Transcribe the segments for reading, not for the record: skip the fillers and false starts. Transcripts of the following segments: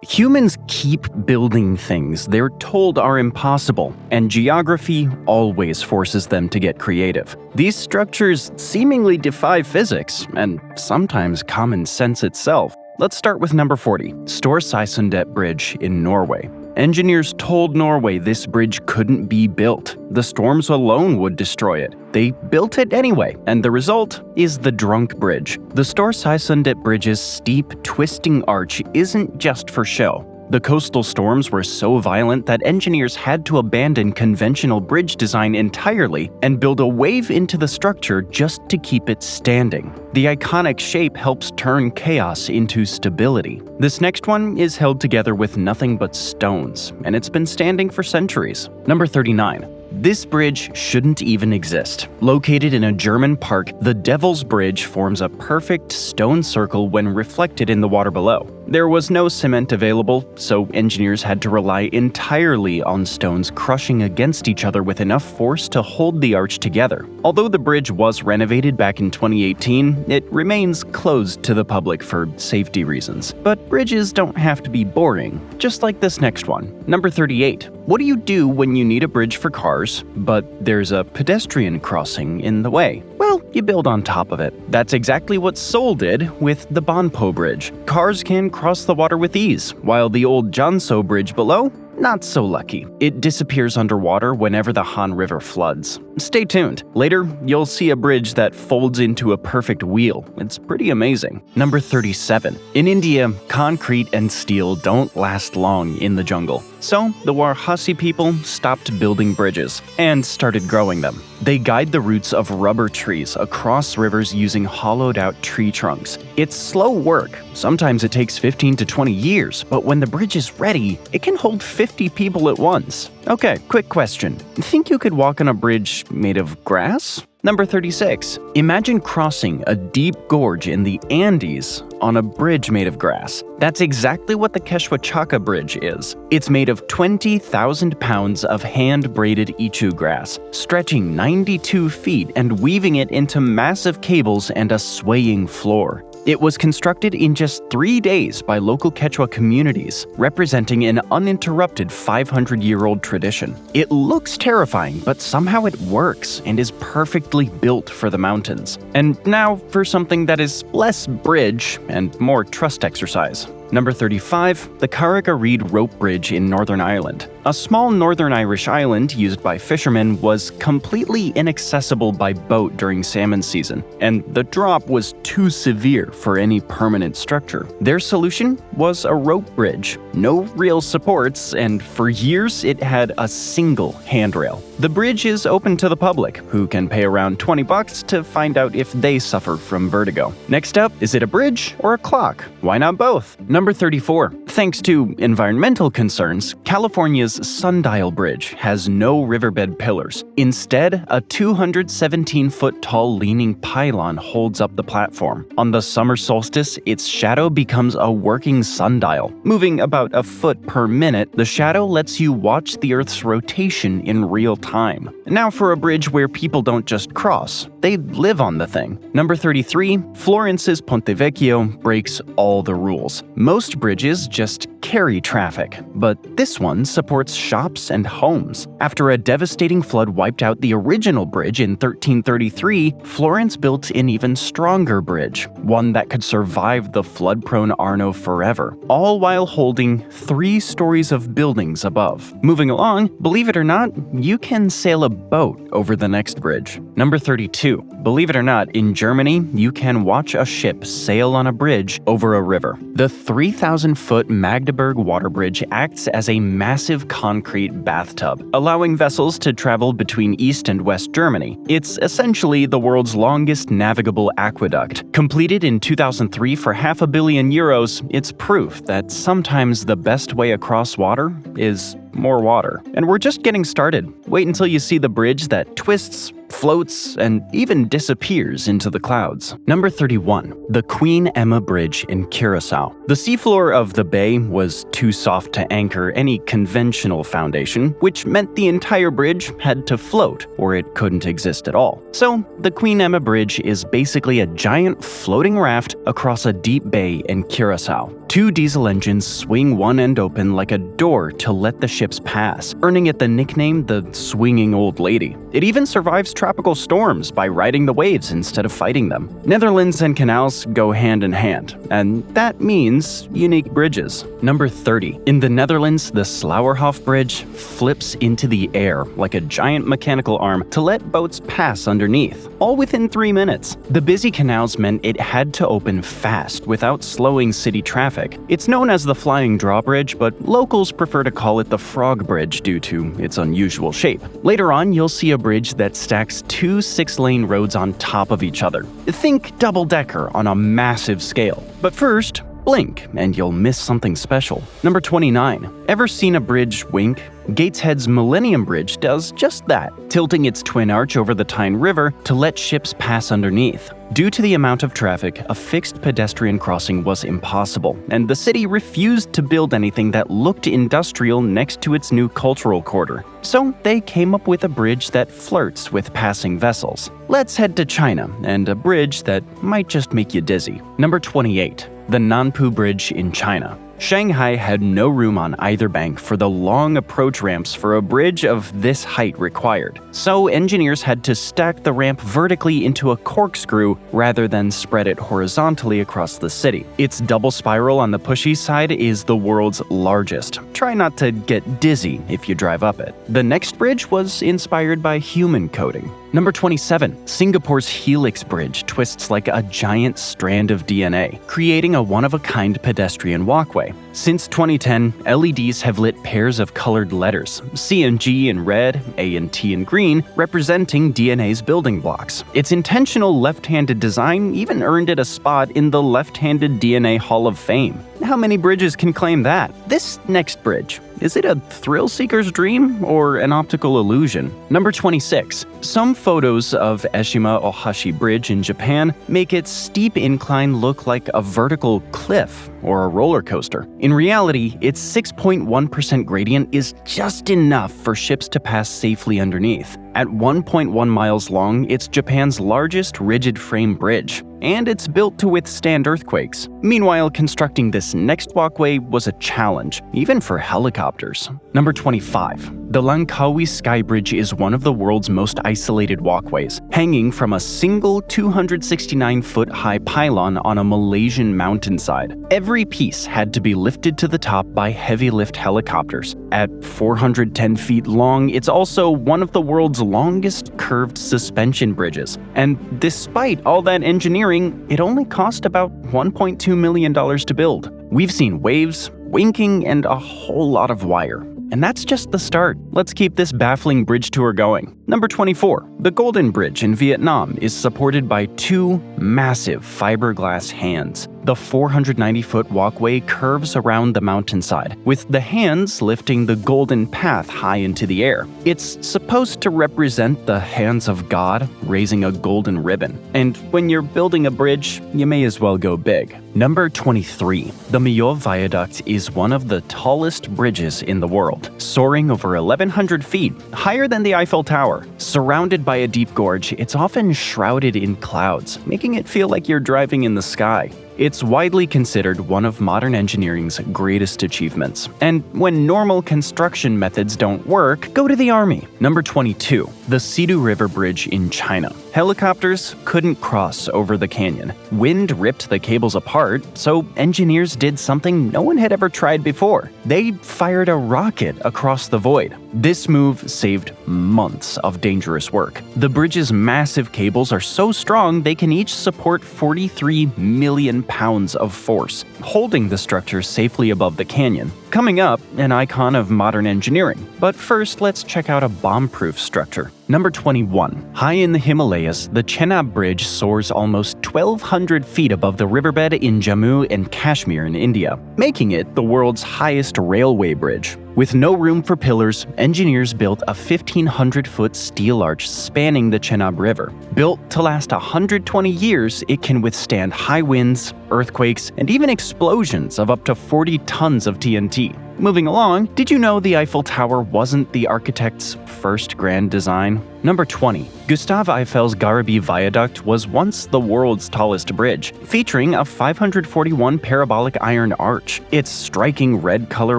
Humans keep building things they're told are impossible, and geography always forces them to get creative. These structures seemingly defy physics, and sometimes common sense itself. Let's start with number 40, Storseisundet Bridge in Norway. Engineers told Norway this bridge couldn't be built. The storms alone would destroy it. They built it anyway, and the result is the Drunk Bridge. The Storseisundet Bridge's steep, twisting arch isn't just for show. The coastal storms were so violent that engineers had to abandon conventional bridge design entirely and build a wave into the structure just to keep it standing. The iconic shape helps turn chaos into stability. This next one is held together with nothing but stones, and it's been standing for centuries. Number 39. This bridge shouldn't even exist. Located in a German park, the Devil's Bridge forms a perfect stone circle when reflected in the water below. There was no cement available, so engineers had to rely entirely on stones crushing against each other with enough force to hold the arch together. Although the bridge was renovated back in 2018, it remains closed to the public for safety reasons. But bridges don't have to be boring, just like this next one. Number 38. What do you do when you need a bridge for cars, but there's a pedestrian crossing in the way? Well, you build on top of it. That's exactly what Seoul did with the Banpo Bridge. Cars can cross the water with ease, while the old Jeonso Bridge below, not so lucky. It disappears underwater whenever the Han River floods. Stay tuned. Later, you'll see a bridge that folds into a perfect wheel. It's pretty amazing. Number 37. In India, concrete and steel don't last long in the jungle. So, the Warhasi people stopped building bridges and started growing them. They guide the roots of rubber trees across rivers using hollowed-out tree trunks. It's slow work. Sometimes it takes 15 to 20 years, but when the bridge is ready, it can hold 50 people at once. Okay, quick question. Think you could walk on a bridge made of grass? Number 36. Imagine crossing a deep gorge in the Andes on a bridge made of grass. That's exactly what the Quechua Bridge is. It's made of 20,000 pounds of hand-braided ichu grass, stretching 92 feet and weaving it into massive cables and a swaying floor. It was constructed in just 3 days by local Quechua communities, representing an uninterrupted 500-year-old tradition. It looks terrifying, but somehow it works and is perfectly built for the mountains. And now for something that is less bridge and more trust exercise. Number 35, the Carriga Reed Rope Bridge in Northern Ireland. A small Northern Irish island used by fishermen was completely inaccessible by boat during salmon season, and the drop was too severe for any permanent structure. Their solution was a rope bridge. No real supports, and for years it had a single handrail. The bridge is open to the public, who can pay around $20 to find out if they suffer from vertigo. Next up, is it a bridge or a clock? Why not both? Number 34. Thanks to environmental concerns, California's Sundial Bridge has no riverbed pillars. Instead, a 217-foot tall leaning pylon holds up the platform. On the summer solstice, its shadow becomes a working sundial. Moving about a foot per minute, the shadow lets you watch the Earth's rotation in real time. Now for a bridge where people don't just cross, they live on the thing. Number 33. Florence's Ponte Vecchio breaks all the rules. Most bridges just carry traffic, but this one supports shops and homes. After a devastating flood wiped out the original bridge in 1333, Florence built an even stronger bridge, one that could survive the flood-prone Arno forever, all while holding 3 stories of buildings above. Moving along, believe it or not, you can sail a boat over the next bridge. Number 32. Believe it or not, in Germany, you can watch a ship sail on a bridge over a river. The 3,000-foot Magdeburg water bridge acts as a massive concrete bathtub, allowing vessels to travel between East and West Germany. It's essentially the world's longest navigable aqueduct. Completed in 2003 for €500 million, it's proof that sometimes the best way across water is more water. And we're just getting started. Wait until you see the bridge that twists, floats, and even disappears into the clouds. Number 31. The Queen Emma Bridge in Curacao. The seafloor of the bay was too soft to anchor any conventional foundation, which meant the entire bridge had to float, or it couldn't exist at all. So, the Queen Emma Bridge is basically a giant floating raft across a deep bay in Curacao. Two diesel engines swing one end open like a door to let the ships pass, earning it the nickname the Swinging Old Lady. It even survives tropical storms by riding the waves instead of fighting them. Netherlands and canals go hand in hand, and that means unique bridges. Number 30. In the Netherlands, the Slauerhof Bridge flips into the air like a giant mechanical arm to let boats pass underneath, all within 3 minutes. The busy canals meant it had to open fast without slowing city traffic. It's known as the Flying Drawbridge, but locals prefer to call it the Frog Bridge due to its unusual shape. Later on, you'll see a bridge that stacks two 6-lane roads on top of each other. Think double-decker on a massive scale. But first, blink and you'll miss something special. Number 29. Ever seen a bridge wink? Gateshead's Millennium Bridge does just that, tilting its twin arch over the Tyne River to let ships pass underneath. Due to the amount of traffic, a fixed pedestrian crossing was impossible, and the city refused to build anything that looked industrial next to its new cultural quarter. So they came up with a bridge that flirts with passing vessels. Let's head to China and a bridge that might just make you dizzy. Number 28. The Nanpu Bridge in China. Shanghai had no room on either bank for the long approach ramps for a bridge of this height required. So engineers had to stack the ramp vertically into a corkscrew rather than spread it horizontally across the city. Its double spiral on the pushy side is the world's largest. Try not to get dizzy if you drive up it. The next bridge was inspired by human coding. Number 27. Singapore's Helix Bridge twists like a giant strand of DNA, creating a one-of-a-kind pedestrian walkway. Since 2010, LEDs have lit pairs of colored letters, C and G in red, A and T in green, representing DNA's building blocks. Its intentional left-handed design even earned it a spot in the Left-Handed DNA Hall of Fame. How many bridges can claim that? This next bridge, is it a thrill-seeker's dream or an optical illusion? Number 26. Some photos of Eshima Ohashi Bridge in Japan make its steep incline look like a vertical cliff or a roller coaster. In reality, its 6.1% gradient is just enough for ships to pass safely underneath. At 1.1 miles long, it's Japan's largest rigid frame bridge, and it's built to withstand earthquakes. Meanwhile, constructing this next walkway was a challenge, even for helicopters. Number 25. The Langkawi Sky Bridge is one of the world's most isolated walkways, hanging from a single 269-foot-high pylon on a Malaysian mountainside. Every piece had to be lifted to the top by heavy-lift helicopters. At 410 feet long, it's also one of the world's longest curved suspension bridges. And despite all that engineering, it only cost about $1.2 million to build. We've seen waves, winking, and a whole lot of wire. And that's just the start. Let's keep this baffling bridge tour going. Number 24. The Golden Bridge in Vietnam is supported by two massive fiberglass hands. The 490-foot walkway curves around the mountainside, with the hands lifting the golden path high into the air. It's supposed to represent the hands of God raising a golden ribbon. And when you're building a bridge, you may as well go big. Number 23. The Millau Viaduct is one of the tallest bridges in the world, soaring over 1,100 feet, higher than the Eiffel Tower. Surrounded by a deep gorge, it's often shrouded in clouds, making it feel like you're driving in the sky. It's widely considered one of modern engineering's greatest achievements. And when normal construction methods don't work, go to the army. Number 22. The Sidu River Bridge in China. Helicopters couldn't cross over the canyon. Wind ripped the cables apart, so engineers did something no one had ever tried before. They fired a rocket across the void. This move saved months of dangerous work. The bridge's massive cables are so strong they can each support 43 million pounds of force, holding the structure safely above the canyon. Coming up, an icon of modern engineering. But first, let's check out a bomb-proof structure. Number 21. High in the Himalayas, the Chenab Bridge soars almost 1,200 feet above the riverbed in Jammu and Kashmir in India, making it the world's highest railway bridge. With no room for pillars, engineers built a 1,500-foot steel arch spanning the Chenab River. Built to last 120 years, it can withstand high winds, earthquakes, and even explosions of up to 40 tons of TNT. Moving along, did you know the Eiffel Tower wasn't the architect's first grand design? Number 20. Gustav Eiffel's Garreby Viaduct was once the world's tallest bridge, featuring a 541 parabolic iron arch. Its striking red color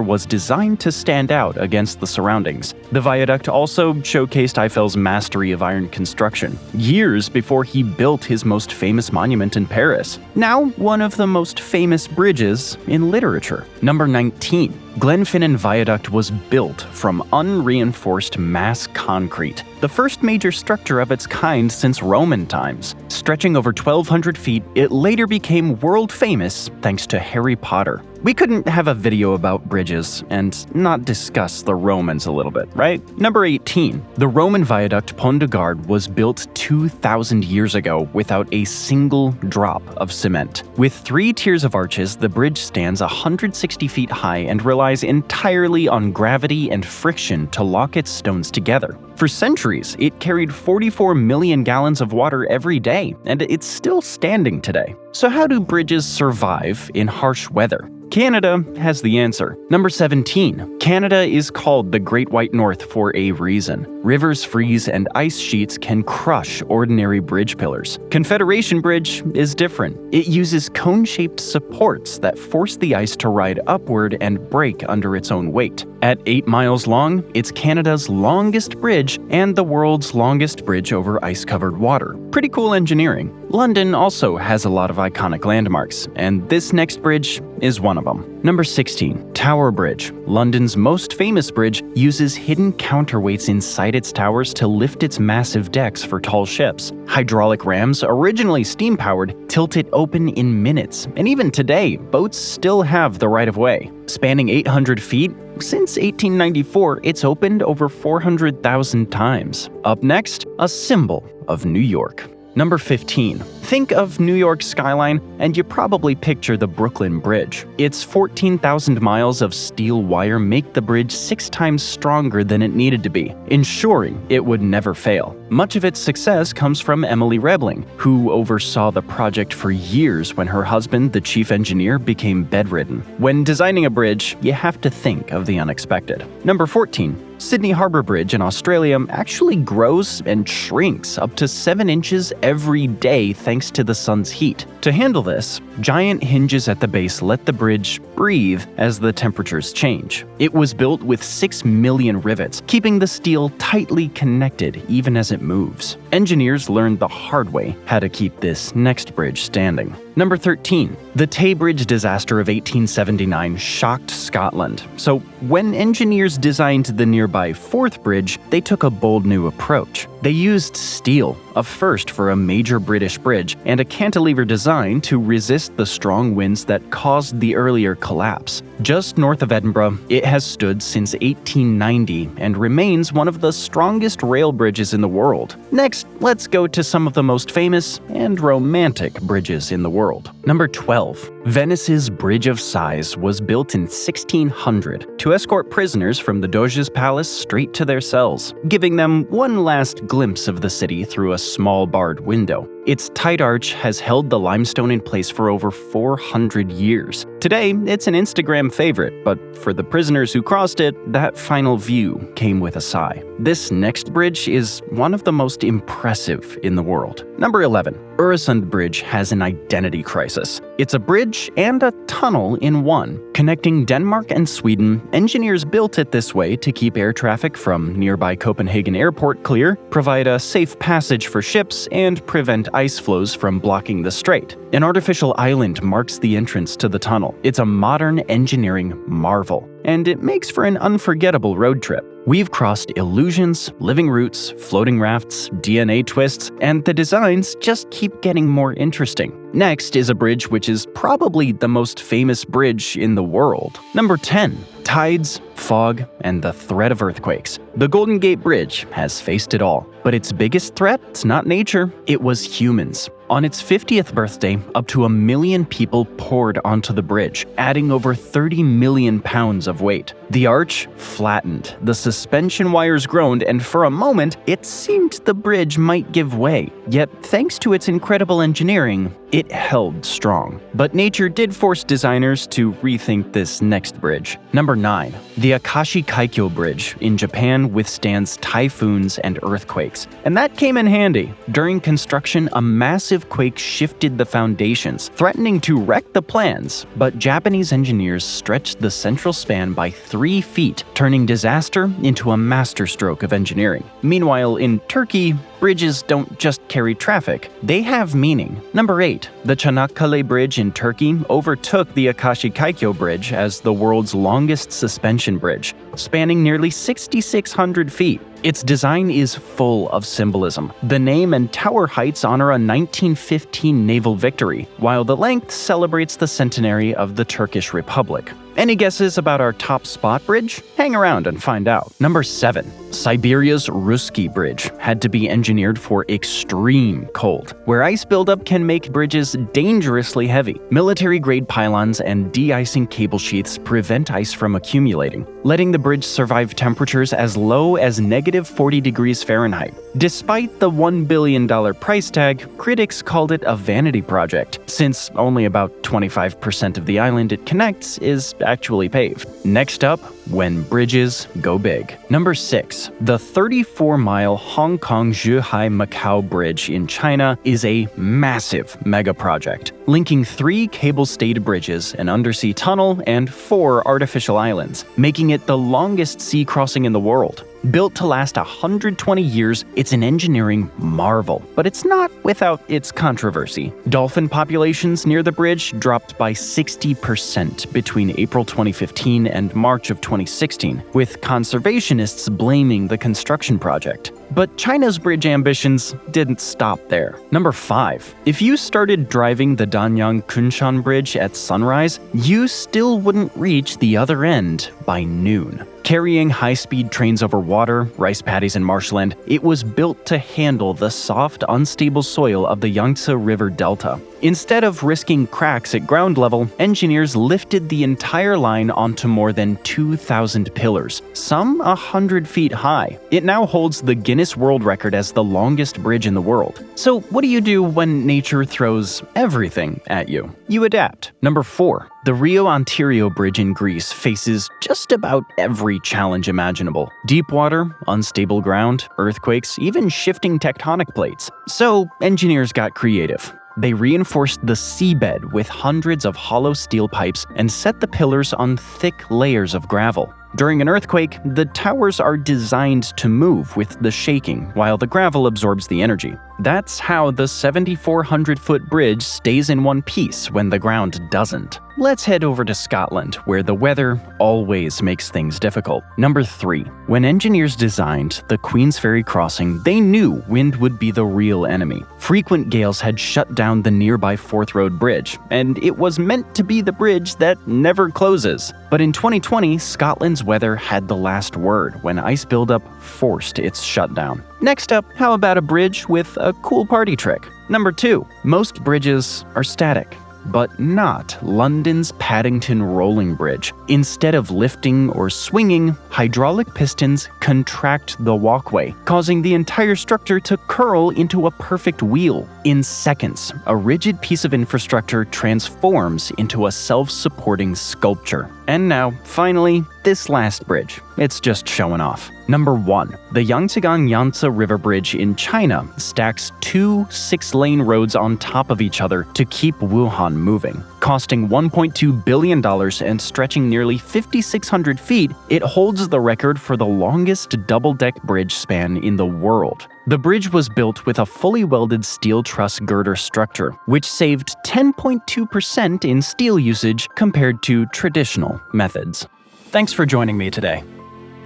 was designed to stand out against the surroundings. The viaduct also showcased Eiffel's mastery of iron construction, years before he built his most famous monument in Paris. Now, one of the most famous bridges in literature. Number 19. Glenfinnan Viaduct was built from unreinforced mass concrete, the first major structure of its kind since Roman times. Stretching over 1,200 feet, it later became world famous thanks to Harry Potter. We couldn't have a video about bridges and not discuss the Romans a little bit, right? Number 18. The Roman viaduct Pont de Gard was built 2,000 years ago without a single drop of cement. With 3 tiers of arches, the bridge stands 160 feet high and relies entirely on gravity and friction to lock its stones together. For centuries, it carried 44 million gallons of water every day, and it's still standing today. So how do bridges survive in harsh weather? Canada has the answer. Number 17. Canada is called the Great White North for a reason. Rivers freeze and ice sheets can crush ordinary bridge pillars. Confederation Bridge is different. It uses cone-shaped supports that force the ice to ride upward and break under its own weight. At 8 miles long, it's Canada's longest bridge and the world's longest bridge over ice-covered water. Pretty cool engineering. London also has a lot of iconic landmarks, and this next bridge is one of them. Number 16. Tower Bridge. London's most famous bridge uses hidden counterweights inside its towers to lift its massive decks for tall ships. Hydraulic rams, originally steam-powered, tilt it open in minutes, and even today, boats still have the right-of-way. Spanning 800 feet, since 1894, it's opened over 400,000 times. Up next, a symbol of New York. Number 15. Think of New York's skyline, and you probably picture the Brooklyn Bridge. Its 14,000 miles of steel wire make the bridge 6 times stronger than it needed to be, ensuring it would never fail. Much of its success comes from Emily Rebling, who oversaw the project for years when her husband, the chief engineer, became bedridden. When designing a bridge, you have to think of the unexpected. Number 14. Sydney Harbour Bridge in Australia actually grows and shrinks up to 7 inches every day thanks to the sun's heat. To handle this, giant hinges at the base let the bridge breathe as the temperatures change. It was built with 6 million rivets, keeping the steel tightly connected even as it moves. Engineers learned the hard way how to keep this next bridge standing. Number 13. The Tay Bridge disaster of 1879 shocked Scotland. So when engineers designed the nearby Forth Bridge, they took a bold new approach. They used steel, a first for a major British bridge, and a cantilever design to resist the strong winds that caused the earlier collapse. Just north of Edinburgh, it has stood since 1890 and remains one of the strongest rail bridges in the world. Next, let's go to some of the most famous and romantic bridges in the world. Number 12. Venice's Bridge of Sighs was built in 1600 to escort prisoners from the Doge's palace straight to their cells, giving them one last glimpse of the city through a small barred window. Its tight arch has held the limestone in place for over 400 years. Today, it's an Instagram favorite, but for the prisoners who crossed it, that final view came with a sigh. This next bridge is one of the most impressive in the world. Number 11. Øresund Bridge has an identity crisis. It's a bridge and a tunnel in one. Connecting Denmark and Sweden, engineers built it this way to keep air traffic from nearby Copenhagen Airport clear, provide a safe passage for ships, and prevent ice flows from blocking the strait. An artificial island marks the entrance to the tunnel. It's a modern engineering marvel, and it makes for an unforgettable road trip. We've crossed illusions, living roots, floating rafts, DNA twists, and the designs just keep getting more interesting. Next is a bridge which is probably the most famous bridge in the world. Number 10. Tides, fog, and the threat of earthquakes. The Golden Gate Bridge has faced it all, but its biggest threat's not nature, it was humans. On its 50th birthday, up to 1 million people poured onto the bridge, adding over 30 million pounds of weight. The arch flattened, the suspension wires groaned, and for a moment, it seemed the bridge might give way. Yet, thanks to its incredible engineering, It held strong, but nature did force designers to rethink this next bridge. Number 9. The Akashi Kaikyo Bridge in Japan withstands typhoons and earthquakes, and that came in handy. During construction, a massive quake shifted the foundations, threatening to wreck the plans, but Japanese engineers stretched the central span by 3 feet, turning disaster into a masterstroke of engineering. Meanwhile, in Turkey, bridges don't just carry traffic, they have meaning. Number 8. The Çanakkale Bridge in Turkey overtook the Akashi Kaikyo Bridge as the world's longest suspension bridge, spanning nearly 6,600 feet. Its design is full of symbolism. The name and tower heights honor a 1915 naval victory, while the length celebrates the centenary of the Turkish Republic. Any guesses about our top spot bridge? Hang around and find out. Number 7. Siberia's Russky Bridge had to be engineered for extreme cold, where ice buildup can make bridges dangerously heavy. Military-grade pylons and de-icing cable sheaths prevent ice from accumulating, letting the bridge survive temperatures as low as -40 degrees Fahrenheit. Despite the $1 billion price tag, critics called it a vanity project, since only about 25% of the island it connects is actually paved. Next up, when bridges go big. Number 6. The 34-mile Hong Kong-Zhuhai Macau Bridge in China is a massive mega project, linking 3 cable-stayed bridges, an undersea tunnel, and 4 artificial islands, making it the longest sea crossing in the world. Built to last 120 years, it's an engineering marvel, but it's not without its controversy. Dolphin populations near the bridge dropped by 60% between April 2015 and March of 2016, with conservationists blaming the construction project. But China's bridge ambitions didn't stop there. Number 5. If you started driving the Danyang-Kunshan Bridge at sunrise, you still wouldn't reach the other end by noon. Carrying high-speed trains over water, rice paddies, and marshland, it was built to handle the soft, unstable soil of the Yangtze River Delta. Instead of risking cracks at ground level, engineers lifted the entire line onto more than 2,000 pillars, some 100 feet high. It now holds the Guinness World Record as the longest bridge in the world. So what do you do when nature throws everything at you? You adapt. Number 4. The Rio Antirio Bridge in Greece faces just about every challenge imaginable. Deep water, unstable ground, earthquakes, even shifting tectonic plates. So engineers got creative. They reinforced the seabed with hundreds of hollow steel pipes and set the pillars on thick layers of gravel. During an earthquake, the towers are designed to move with the shaking while the gravel absorbs the energy. That's how the 7,400-foot bridge stays in one piece when the ground doesn't. Let's head over to Scotland, where the weather always makes things difficult. Number 3. When engineers designed the Queensferry crossing, they knew wind would be the real enemy. Frequent gales had shut down the nearby Forth Road Bridge, and it was meant to be the bridge that never closes. But in 2020, Scotland's weather had the last word when ice buildup forced its shutdown. Next up, how about a bridge with a cool party trick? Number 2. Most bridges are static, but not London's Paddington Rolling Bridge. Instead of lifting or swinging, hydraulic pistons contract the walkway, causing the entire structure to curl into a perfect wheel. In seconds, a rigid piece of infrastructure transforms into a self-supporting sculpture. And now, finally, this last bridge. It's just showing off. Number 1. The Yangtze River Bridge in China stacks 2 6-lane roads on top of each other to keep Wuhan moving. Costing $1.2 billion and stretching nearly 5,600 feet, it holds the record for the longest double-deck bridge span in the world. The bridge was built with a fully welded steel truss girder structure, which saved 10.2% in steel usage compared to traditional methods. Thanks for joining me today.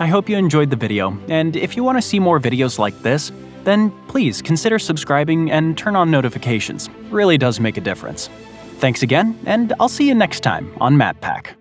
I hope you enjoyed the video, and if you want to see more videos like this, then please consider subscribing and turn on notifications. It really does make a difference. Thanks again, and I'll see you next time on MatPack.